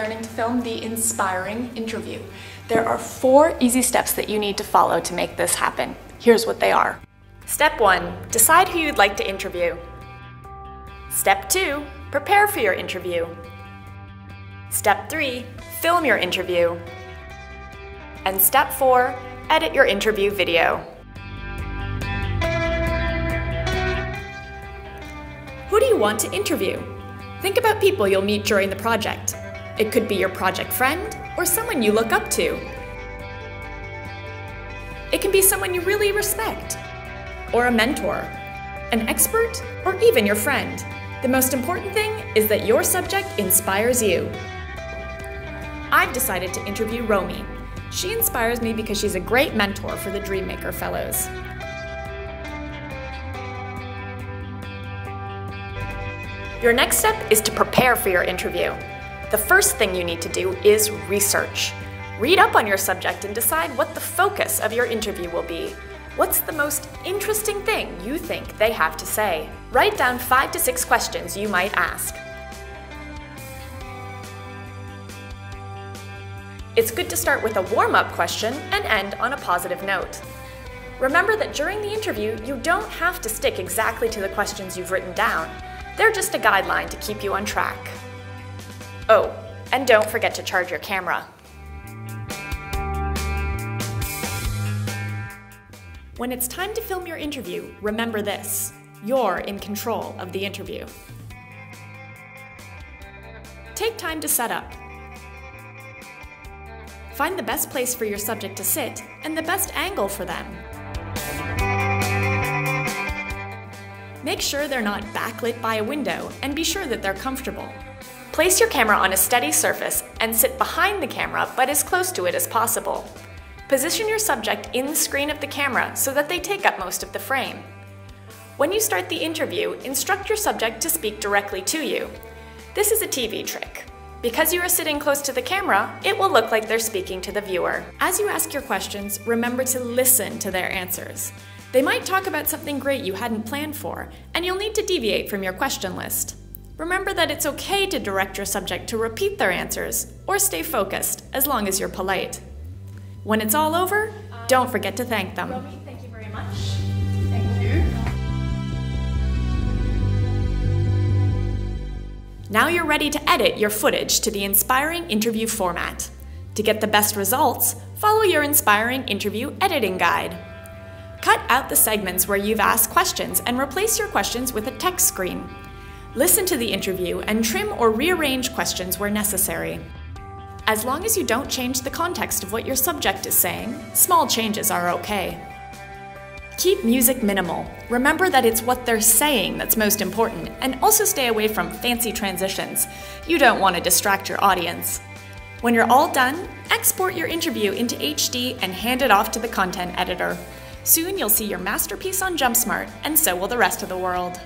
learning to film the Inspiring Interview. There are 4 easy steps that you need to follow to make this happen. Here's what they are. Step 1, decide who you'd like to interview. Step 2, prepare for your interview. Step 3, film your interview. And step 4, edit your interview video. Who do you want to interview? Think about people you'll meet during the project. It could be your project friend or someone you look up to. It can be someone you really respect, or a mentor, an expert, or even your friend. The most important thing is that your subject inspires you. I've decided to interview Romy. She inspires me because she's a great mentor for the Dreammaker Fellows. Your next step is to prepare for your interview. The first thing you need to do is research. Read up on your subject and decide what the focus of your interview will be. What's the most interesting thing you think they have to say? Write down 5 to 6 questions you might ask. It's good to start with a warm-up question and end on a positive note. Remember that during the interview, you don't have to stick exactly to the questions you've written down. They're just a guideline to keep you on track. Oh, and don't forget to charge your camera. When it's time to film your interview, remember this: you're in control of the interview. Take time to set up. Find the best place for your subject to sit and the best angle for them. Make sure they're not backlit by a window and be sure that they're comfortable. Place your camera on a steady surface and sit behind the camera but as close to it as possible. Position your subject in the screen of the camera so that they take up most of the frame. When you start the interview, instruct your subject to speak directly to you. This is a TV trick. Because you are sitting close to the camera, it will look like they're speaking to the viewer. As you ask your questions, remember to listen to their answers. They might talk about something great you hadn't planned for, and you'll need to deviate from your question list. Remember that it's okay to direct your subject to repeat their answers or stay focused, as long as you're polite. When it's all over, don't forget to thank them. Romy, thank you very much. Thank you. Now you're ready to edit your footage to the Inspiring Interview format. To get the best results, follow your Inspiring Interview editing guide. Cut out the segments where you've asked questions and replace your questions with a text screen. Listen to the interview and trim or rearrange questions where necessary. As long as you don't change the context of what your subject is saying, small changes are okay. Keep music minimal. Remember that it's what they're saying that's most important, and also stay away from fancy transitions. You don't want to distract your audience. When you're all done, export your interview into HD and hand it off to the content editor. Soon you'll see your masterpiece on JumpSmart, and so will the rest of the world.